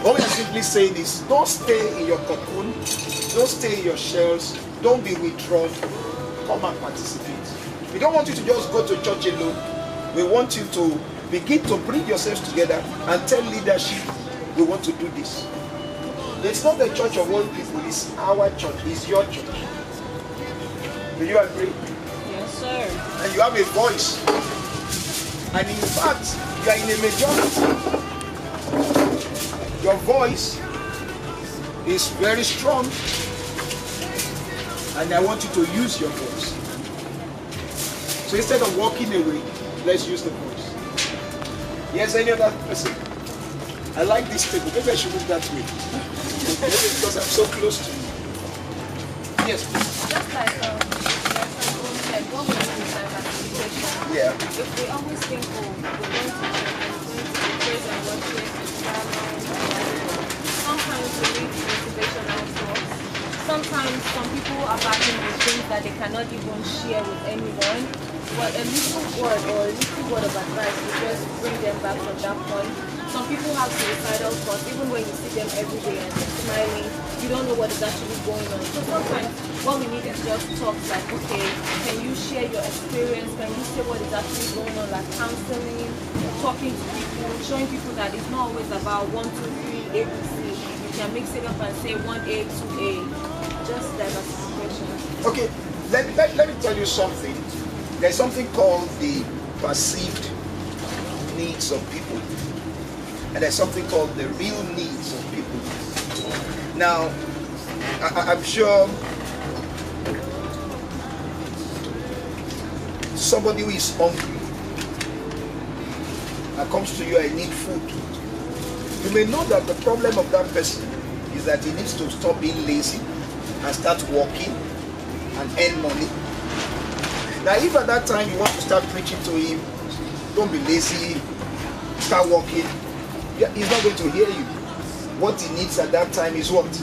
What we are simply saying is, don't stay in your cocoon, don't stay in your shells, don't be withdrawn, come and participate. We don't want you to just go to church alone. We want you to begin to bring yourselves together and tell leadership, we want to do this. It's not the church of one people, it's our church, it's your church. Do you agree? Yes, sir. And you have a voice. And in fact, you are in a majority. Your voice is very strong. And I want you to use your voice. So instead of walking away, let's use the voice. Yes, any other person? I like this table. Maybe I should move that way. Maybe because I'm so close to you. Yes, please. Just like said, what we do is diversification. Yeah. If we always think, oh, we're going to praise and worship, sometimes we need motivational talks. Sometimes some people are battling with things that they cannot even share with anyone. But a little word or a little word of advice will just bring them back from that point. Some people have suicidal thoughts, even when you see them every day and they're smiling, you don't know what is actually going on. So sometimes what we need is just talks like, okay, can you share your experience? Can you say what is actually going on, like counseling, talking to people, showing people that it's not always about 1, 2, 3, A, B, C. You can mix it up and say 1A, 2A. Just diversification. Okay, let me tell you something. There's something called the perceived needs of people. And there's something called the real needs of people. Now, I'm sure somebody who is hungry and comes to you, I need food. You may know that the problem of that person is that he needs to stop being lazy and start working and earn money. Now, if at that time you want to start preaching to him, don't be lazy, start working, he's not going to hear you. What he needs at that time is what?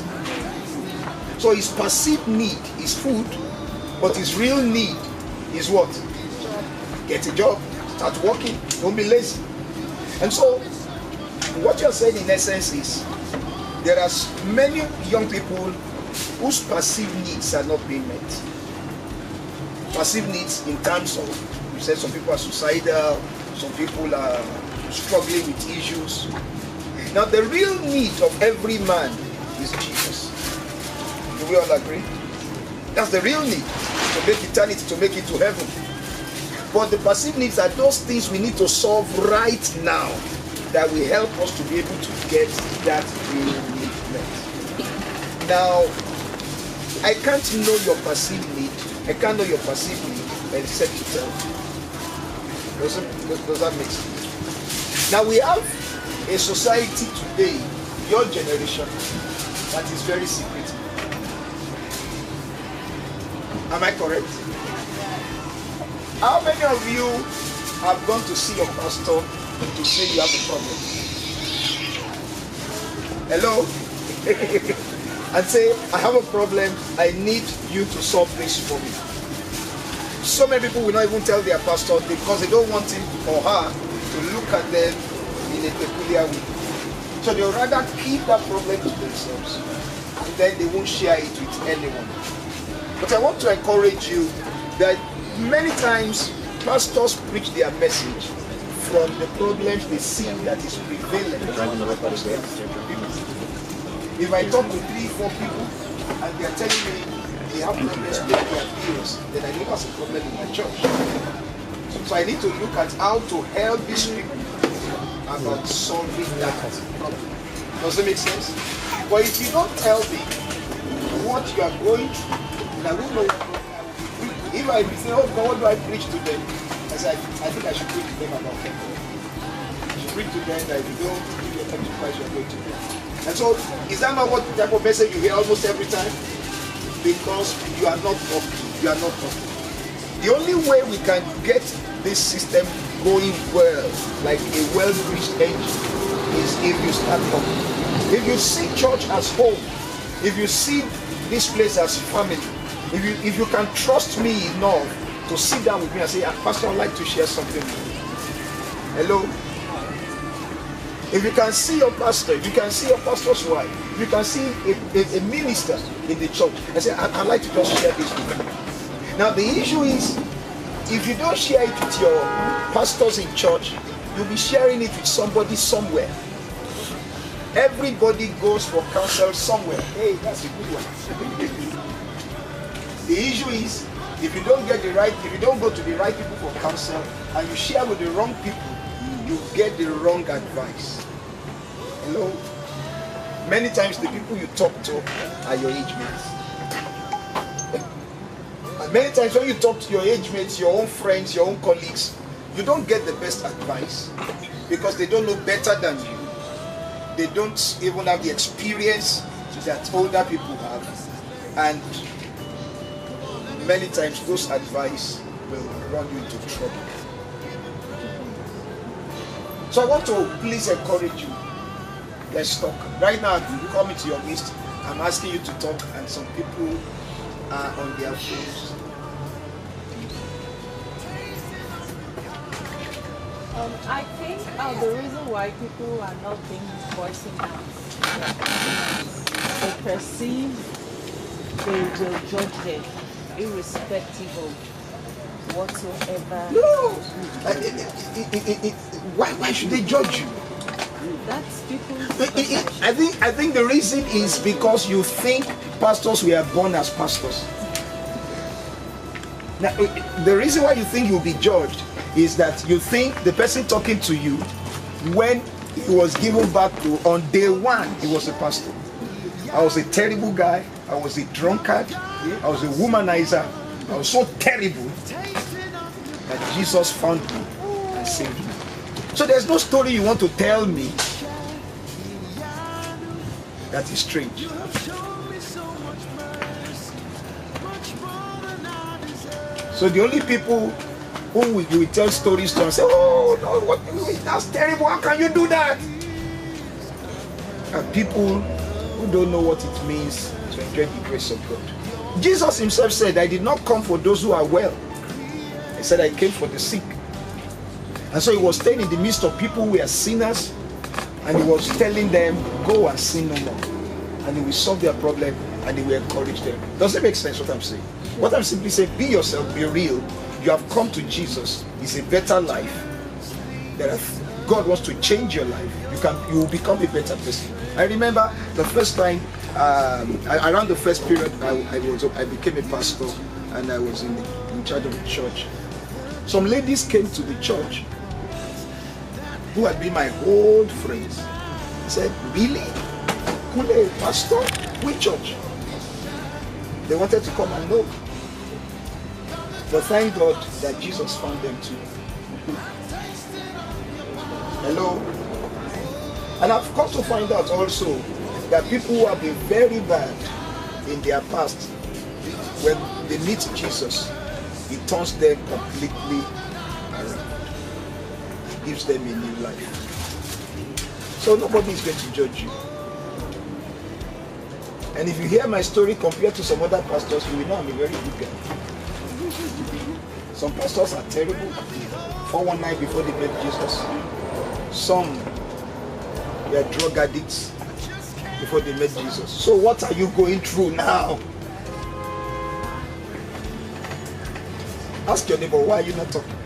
So his perceived need is food, but his real need is what? Get a job, start working, don't be lazy. And so, what you're saying in essence is, there are many young people whose perceived needs are not being met. Perceived needs in terms of, you said some people are suicidal, some people are struggling with issues. Now the real need of every man is Jesus. Do we all agree? That's the real need, to make eternity, to make it to heaven. But the perceived needs are those things we need to solve right now that will help us to be able to get that real need met. Now, I can't know your perceived need. I can't know your perceived need except you tell me. Does that make sense? Now we have a society today, your generation, that is very secretive. Am I correct? How many of you have gone to see your pastor to say you have a problem? Hello? And say, I have a problem, I need you to solve this for me. So many people will not even tell their pastor because they don't want him or her to look at them in a peculiar way. So they'll rather keep that problem to themselves and then they won't share it with anyone. But I want to encourage you that many times pastors preach their message from the problems they see that is prevalent. If I talk to 3, 4 people and they are telling me they have problems with their bills, then I know that's a problem in my church. So I need to look at how to help these people about solving that problem. Does it make sense? But if you don't tell me what you are going through, I won't know what problem I will be. If I say, oh God, what do I preach to them? I say, I think I should preach to them about them. I should preach to them that if you don't give your time to Christ, you are going to them. And so, is that not what type of message you hear almost every time? Because you are not talking. You are not talking. The only way we can get this system going well, like a well-greased engine, is if you start talking. If you see church as home, if you see this place as family, if you can trust me enough to sit down with me and say, Pastor, I'd like to share something with you. Hello? If you can see your pastor, if you can see your pastor's wife, if you can see a minister in the church, I say, I'd like to just share this with you. Now the issue is, if you don't share it with your pastors in church, you'll be sharing it with somebody somewhere. Everybody goes for counsel somewhere. Hey, that's a good one. The issue is, if you don't go to the right people for counsel, and you share with the wrong people, you get the wrong advice. Hello? Many times the people you talk to are your age mates. And many times when you talk to your age mates, your own friends, your own colleagues, you don't get the best advice because they don't know better than you. They don't even have the experience that older people have. And many times those advice will run you into trouble. So I want to please encourage you. Let's talk. Right now, you come into your midst. I'm asking you to talk, and some people are on their phones. I think the reason why people are not being voicing out, they perceive they will judge them, irrespective of whatsoever. No! Why should they judge you? That's people's perception. I think the reason is because you think pastors were born as pastors. Now, the reason why you think you'll be judged is that you think the person talking to you, when he was given birth to, on day one, he was a pastor. I was a terrible guy. I was a drunkard. I was a womanizer. I was so terrible that Jesus found me and saved me. So there's no story you want to tell me that is strange. So the only people who we tell stories to and say, oh, no, that's terrible, how can you do that? Are people who don't know what it means to enjoy the grace of God. Jesus himself said, I did not come for those who are well. He said, I came for the sick. And so he was staying in the midst of people who were sinners, and he was telling them, go and sin no more. And he will solve their problem, and he will encourage them. Does it make sense what I'm saying? What I'm simply saying, be yourself, be real. You have come to Jesus. It's a better life. God wants to change your life. You will become a better person. I remember the first time, around the first period, I became a pastor, and I was in charge of the church. Some ladies came to the church who had been my old friends. They said, really? Kule, pastor? Which church? They wanted to come and know. But thank God that Jesus found them too. Hello? And I've come to find out also that people who have been very bad in their past, when they meet Jesus, he turns them completely around. He gives them a new life. So nobody is going to judge you. And if you hear my story compared to some other pastors, you will know I'm a very good guy. Some pastors are terrible. 419 before they met Jesus. Some were drug addicts before they met Jesus. So what are you going through now? Ask your neighbor, why are you not talking?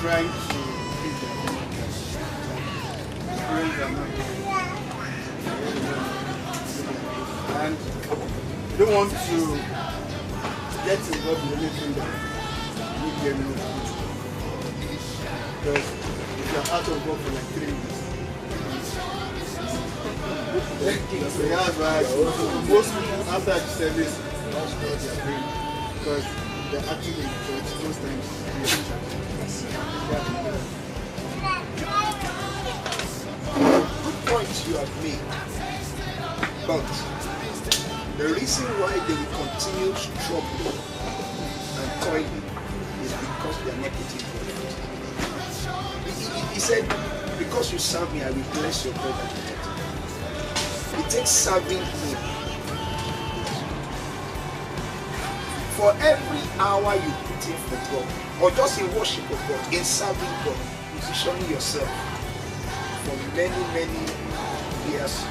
Trying to feed them. And you don't want to get involved in anything that you need them to. Because if you're out of work for like 3 weeks, so that's why most people after the service, that's what they're doing. Because they're active in the church most times. Good points you have made. But The reason why they will continue struggling and toiling is because they are not putting God first. He said, because you serve me, I will bless your bread and water. It takes serving him. For every hour you put in for God, or just in worship of God, in serving God, positioning yourself for many, many years.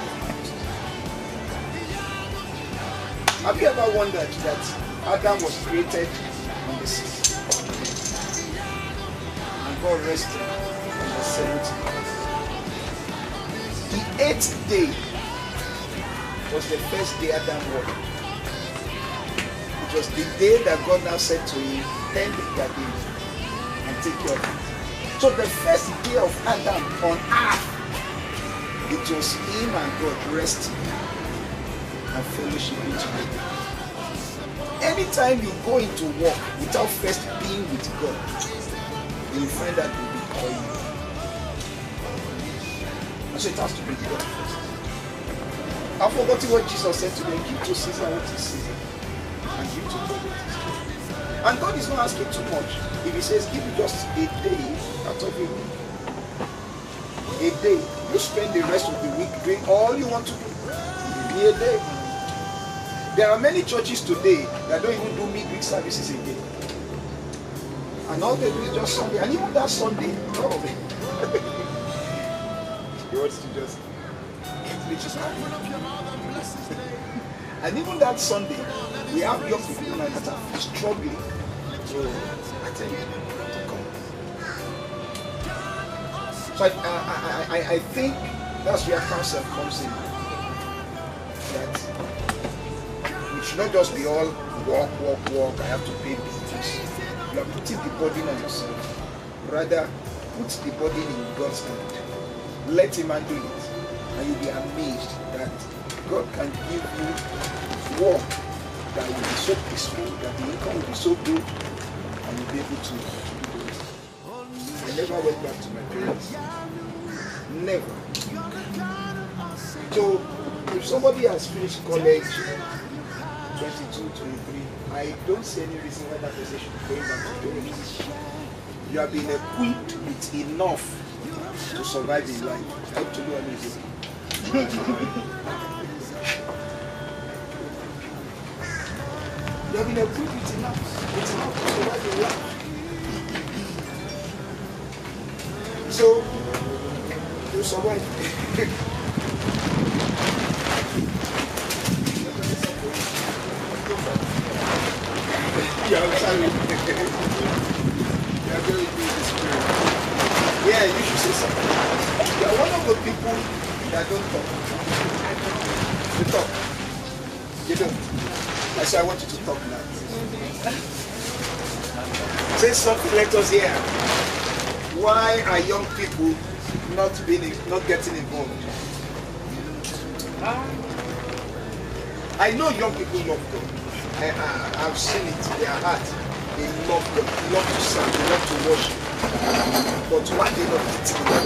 Have you ever wondered that Adam was created on the 6th and God rested on the 7th? The 8th day was the first day Adam worked. It was the day that God now said to him, tend their day and take care of it. So the first day of Adam on earth, it was him and God resting and fellowshipping together. Anytime you go into work without first being with God, you will find that you'll be calling. So it has to be God first. I've forgotten what Jesus said to them, give to Caesar what is Caesar, and give to God what is God. And God is not asking too much. If he says, give you just a day out of a week, a day, you spend the rest of the week doing all you want to do. Give me a day. There are many churches today that don't even do midweek services again. And all they do is just Sunday. And even that Sunday, oh, he wants to just preach his heart. And even that Sunday, we have young people like that are struggling to attend to come. So I think that's where counsel comes in. That we should not just be all walk, I have to pay bills. You are putting the burden on yourself. Rather, put the burden in God's hand. Let him handle it. And you'll be amazed that God can give you work that will be so peaceful, that the income will be so good, and you'll be able to do it. I never went back to my parents. Never. So, if somebody has finished college, 22, 23, I don't see any reason why that person should be going back to parents. You have been equipped with enough to survive in life. Help to do anything. You have been equipped with enough to survive in life. So, you survive. Yeah, sorry. You are very good in the spirit. Yeah, you should say something. You are one of the people that don't talk. You talk. You don't. I say I want you to talk now. Say something, let us hear. Why are young people not getting involved? I know young people love God. I've seen it, their heart. They love God, they love to serve, they love to worship. But why they not eating God?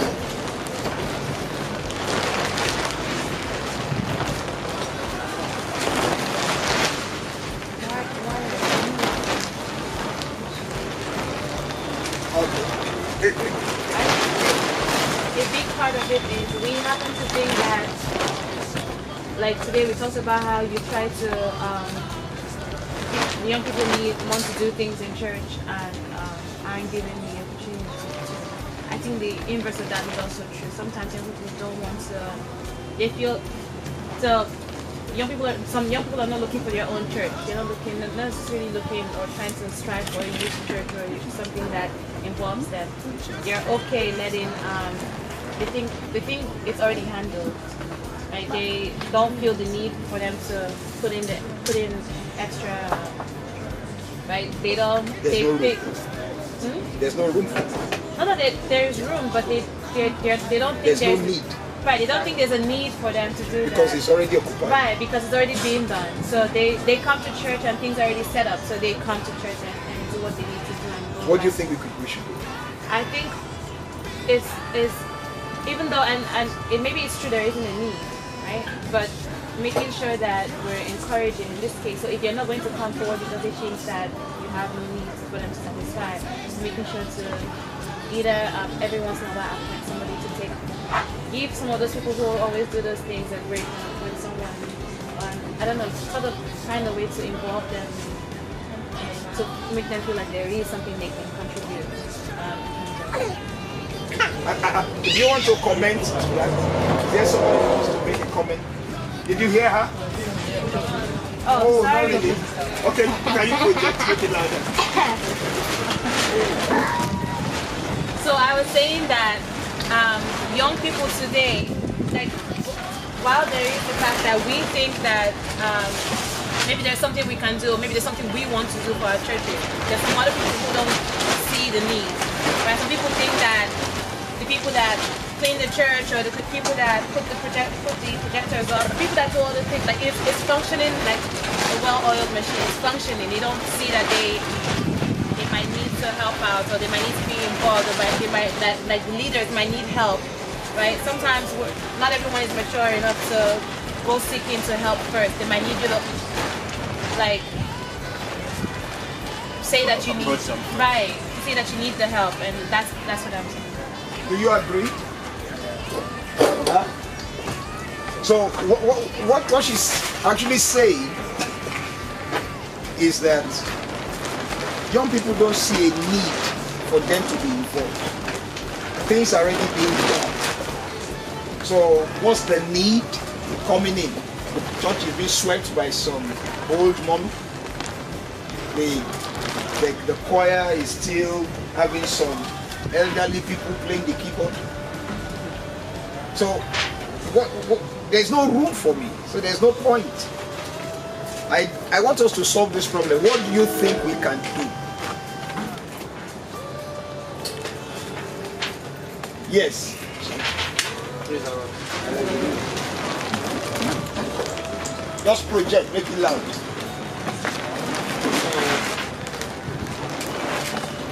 A big part of it is we happen to think that, like today we talked about how you try to young people want to do things in church and aren't given the opportunity to. I think the inverse of that is also true. Sometimes young people don't want to. They feel so. Some young people are not looking for their own church. They're not necessarily looking or trying to strive for a youth church or something that involves them. They're okay letting. They think it's already handled. Right? They don't feel the need for them to put in extra. Right? They don't. There's no room for it. No, there's room, but they don't think there's no need. Right, they don't think there's a need for them to do because that. It's already occupied. Right, because it's already being done. So they come to church and things are already set up. So they come to church and do what they need to do. And go what do you back. think we should do? I think it's even though and it maybe it's true there isn't a need, right? But making sure that we're encouraging in this case. So if you're not going to come forward because they change that you have no needs for them to satisfy, making sure to either every once in a while ask somebody to give some of those people who always do those things a break when someone, I don't know, sort of find a way to involve them and to make them feel like there is something they can contribute. If you want to comment, there's somebody who wants to make a comment. Did you hear her? Oh, sorry. Not really. Okay, can you project, make it louder? So I was saying that young people today, like, while there is the fact that we think that maybe there's something we can do, maybe there's something we want to do for our churches, there's some other people who don't see the need. Right? Some people think that the people that clean the church or the people that put the projectors up, the people that do all the things, like it's functioning like a well-oiled machine. It's functioning. They don't see that they might need to help out, or they might need to be involved, or they might, that like leaders might need help, right? Sometimes not everyone is mature enough to go seeking to help first. They might need you to like say that you need, right? Say that you need the help, and that's what I'm saying. Do you agree? So what she's actually saying is that young people don't see a need for them to be involved. Things are already being done. So what's the need coming in? The church is being swept by some old mom. The choir is still having some elderly people playing the keyboard. So there's no room for me. So there's no point. I want us to solve this problem. What do you think we can do? Yes. Just project, make it loud.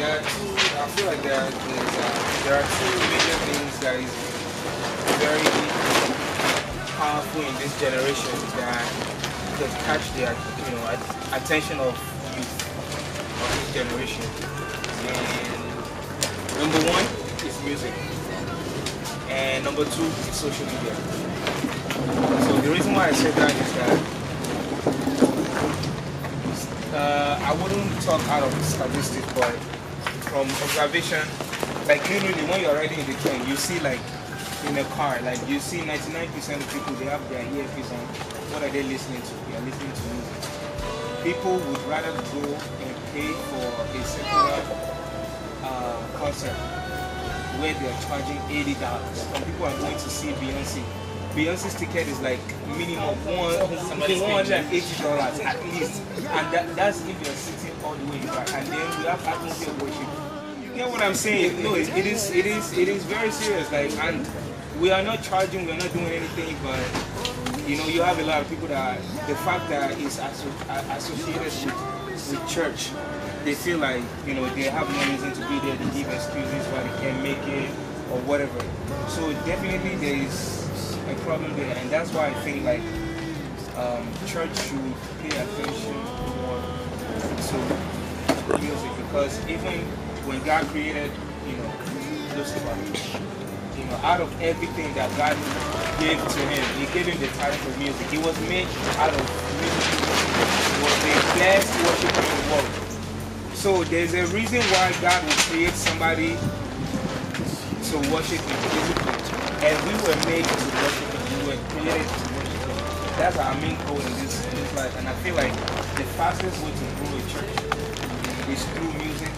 I feel like there are two major things that is very powerful in this generation that catch the attention of youth of this generation. And number one is music, and number two is social media. So the reason why I said that is that I wouldn't talk out of statistics, but from observation, like literally when you're riding in the train, you see like in a car, like you see 99% of people, they have their earpiece on. What are they listening to? They are listening to music. People would rather go and pay for a secular concert where they are charging $80. Some people are going to see Beyonce. Beyonce's ticket is like minimum $180 at least, and that's if you're sitting all the way back. And then we have atmosphere worship. You know what I'm saying? No, it is very serious. Like, and we are not charging, we are not doing anything, but you know, you have a lot of people that the fact that it's associated with church, they feel like, you know, they have no reason to be there. They give excuses why they can't make it or whatever. So definitely there is a problem there, and that's why I think like church should pay attention more to music, because even when God created, you know, Lucifer, you know, out of everything that God gave to him, he gave him the talent of music. He was made out of music. He was the best worshiper in the world. So there's a reason why God will create somebody to worship him physically. And we were made to worship him. We were created to worship him. That's our main goal in this life. And I feel like the fastest way to grow a church is through music,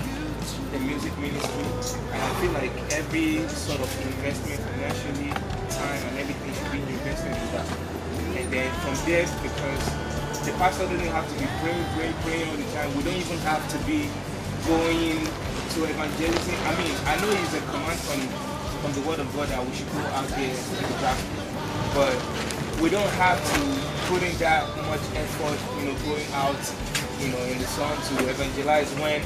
the music ministry. And I feel like every sort of investment financially, time and everything should be invested in that. And then from there, because the pastor doesn't have to be praying all the time. We don't even have to be going to evangelism. I mean, I know it's a command from the word of God that we should go out there and speak the gospel, but we don't have to put in that much effort, you know, going out, you know, in the sun to evangelize. When,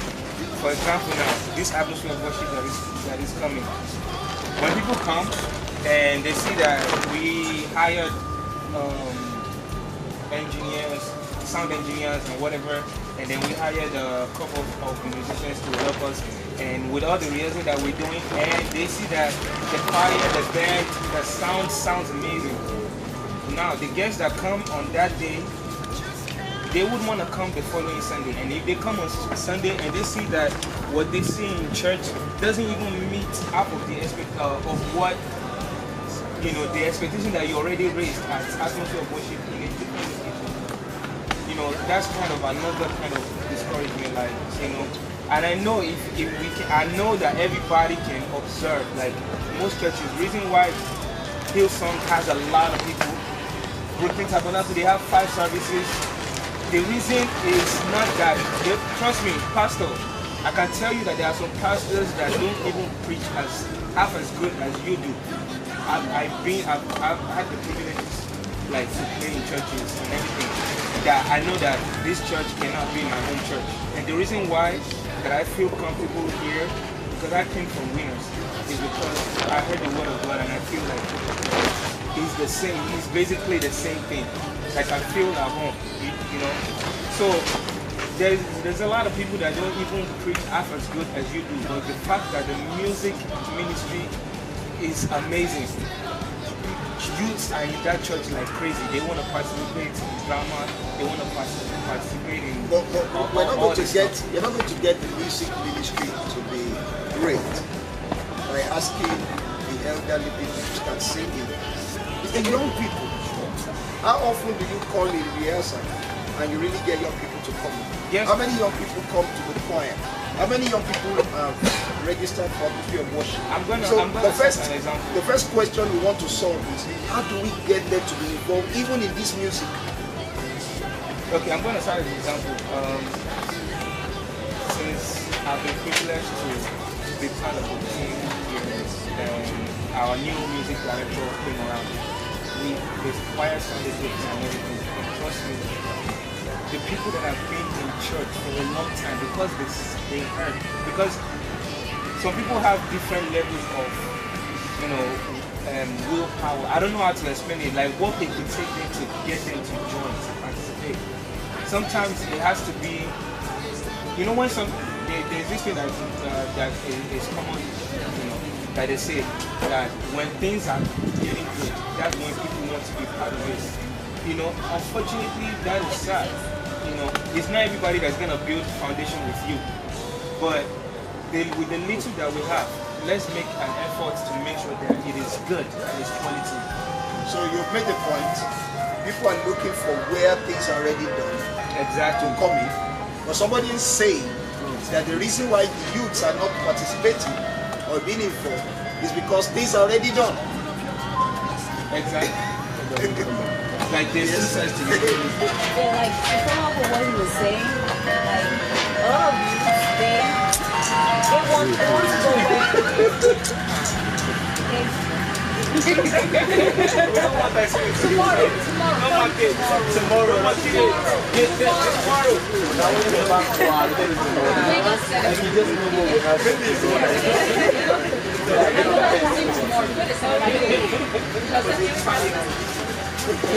for example, now this atmosphere of worship that is coming, when people come and they see that we hired engineers, sound engineers, and whatever. And then we hired a couple of musicians to help us. And with all the rehearsing that we're doing, and they see that the choir, the band, the sound sounds amazing. Now, the guests that come on that day, they would want to come the following Sunday. And if they come on Sunday and they see that what they see in church doesn't even meet half of the of what, you know, the expectation that you already raised as atmosphere of worship in a different location, you know, that's kind of another kind of discouragement, like, you know. And I know if we can, I know that everybody can observe, like most churches, reason why Hillsong has a lot of people, Brooklyn Tabernacle, they have 5 services. The reason is not that, trust me, pastor, I can tell you that there are some pastors that don't even preach half as good as you do. I've had the privilege, like, to play in churches and everything, that I know that this church cannot be my home church. And the reason why that I feel comfortable here, because I came from Winners, is because I heard the word of God and I feel like it's the same, it's basically the same thing. Like I feel at home, you know. So there's a lot of people that don't even preach half as good as you do, but the fact that the music ministry is amazing. Youths are in that church like crazy. They want to participate in drama. They want to participate in. But we're not going to get. You're not going to get the music ministry to be great by asking the elderly people to start singing. It's the young people. How often do you call in rehearsal and you really get young people to come? Yes. How many young people come to the choir? How many young people have registered for atmosphere of worship? I'm gonna set an example. The first question we want to solve is how do we get them to be involved even in this music? Okay, I'm gonna start with an example. Since I've been privileged to be part of the team here, and our new music director came around. We choir Sunday gigs and everything. And trust me, the people that have been in church for a long time, because they heard, because some people have different levels of, you know, willpower. I don't know how to explain it. Like what it could take them to get them to join, to participate. Sometimes it has to be, you know, when there's this thing that is common, you know, that they say that when things are getting good, that's when people want to be part of it. You know, unfortunately, that is sad. You know, it's not everybody that's gonna build foundation with you, but with the little that we have, let's make an effort to make sure that it is good and it's quality. So you've made the point. People are looking for where things are already done. Exactly. To come in. But somebody is saying that the reason why the youths are not participating or being informed is because things are already done. Exactly. Like this. Yes. Yeah, like to come up with what he was saying, like a lot of youths, they want to go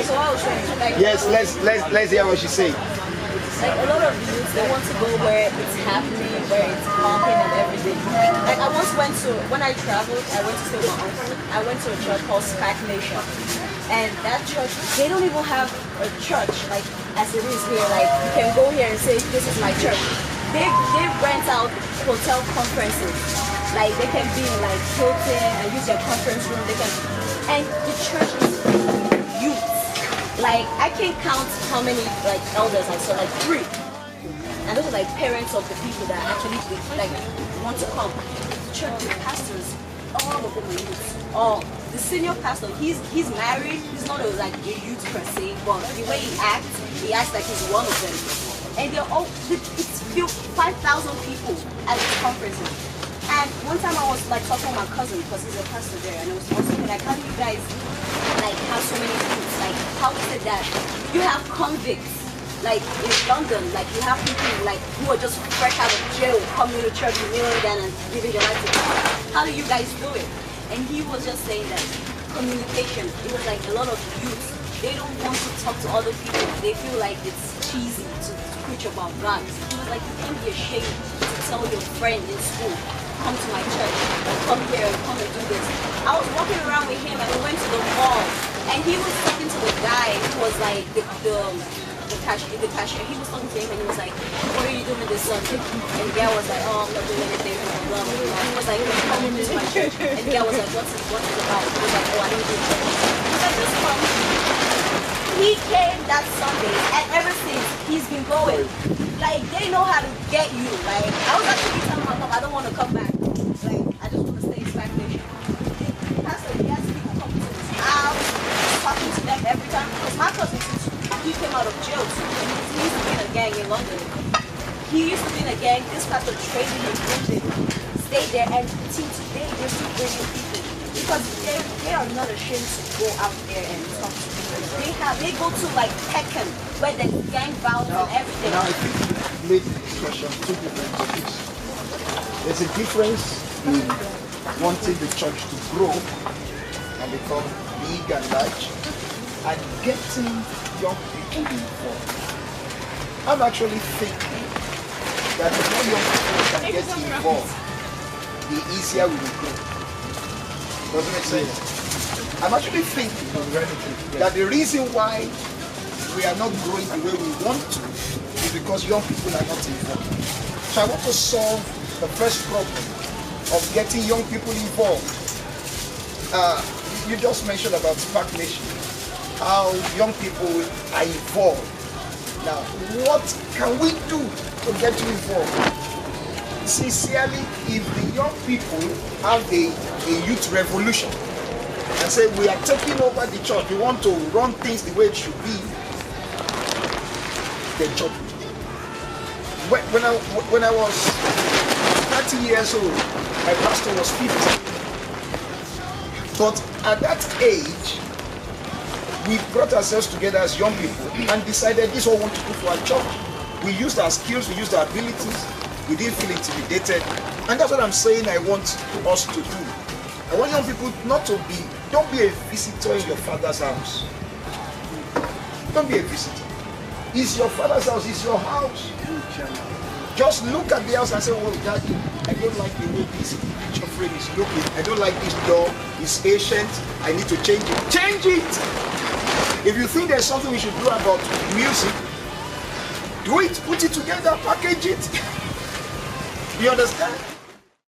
So I was saying, like, Yes, let's hear what she's saying. like a lot of youths, they want to go where it's happening, where it's pumping and everything. Like I once went to, when I traveled, I went to stay with my uncle. I went to a church called Spac Nation. And that church, they don't even have a church like as it is here. Like you can go here and say, this is my church. They rent out hotel conferences. Like they can be in like Hilton and use their conference room. They can, and the church is youth. Like I can't count how many like elders I saw, like 3. And those are like parents of the people that actually like want to come. Church pastors, all of them are youths. Oh, the senior pastor, he's married. He's not like a youth per se, but the way he acts like he's one of them. And they're all, it's 5,000 people at the conferences. And one time I was like talking to my cousin because he's a pastor there, and I was saying like, how do you guys like have so many youths? Like, how is it that you have convicts? Like in London, like you have people like who are just fresh out of jail coming to church, kneeling down and giving their life to God. How do you guys do it? And he was just saying that communication. It was like a lot of youth they don't want to talk to other people. They feel like it's cheesy to preach about God. He was like, you can't be ashamed to tell your friend in school, come to my church, or come here, come and do this. I was walking around with him and we went to the mall, and he was talking to the guy who was like the cashier. He was talking to him and he was like, what are you doing this Sunday? And the guy was like, oh, I'm not doing anything. Blah, blah, blah. He was like, come to my church. And the guy was like, what's it about? He was like, oh, I don't do church. He was like, just come. He came that Sunday, and ever since he's been going. Like, they know how to get you. Like, I was actually telling my mom, I don't want to come back. Like, I just want to stay in stagnation. Pastor, he has people coming to his house, talking to them every time. Because my cousin, he came out of jail too. He used to be in a gang in London. He used to be in a gang. This pastor traded him, stayed there, and till today they're still bringing people because they are not ashamed to go out there and talk to people. They go to like Peckham where there's gang violence and everything. Now I think you made the discussion two different topics. There's a difference in wanting the church to grow and become big and large, and getting young people involved. I'm actually thinking that the more young people can get involved, the easier we will grow. Does it make sense? I'm actually thinking that the reason why we are not growing the way we want to is because young people are not involved. So I want to solve the first problem of getting young people involved. You just mentioned about Spark Nation, how young people are involved. Now, what can we do to get you involved? Sincerely, if the young people have a youth revolution and say we are taking over the church, we want to run things the way it should be, the church. When I was 30 years old, my pastor was 50. But at that age, we brought ourselves together as young people and decided this is what we want to do for our church. We used our skills, we used our abilities, we didn't feel intimidated. And that's what I'm saying I want us to do. I want young people not to be, don't be a visitor in your father's house. Don't be a visitor. It's your father's house, it's your house. Just look at the house and say, oh, Daddy, I don't like the way this picture frame is looking. I don't like this door, it's ancient, I need to change it. Change it! If you think there's something we should do about music, do it, put it together, package it. You understand?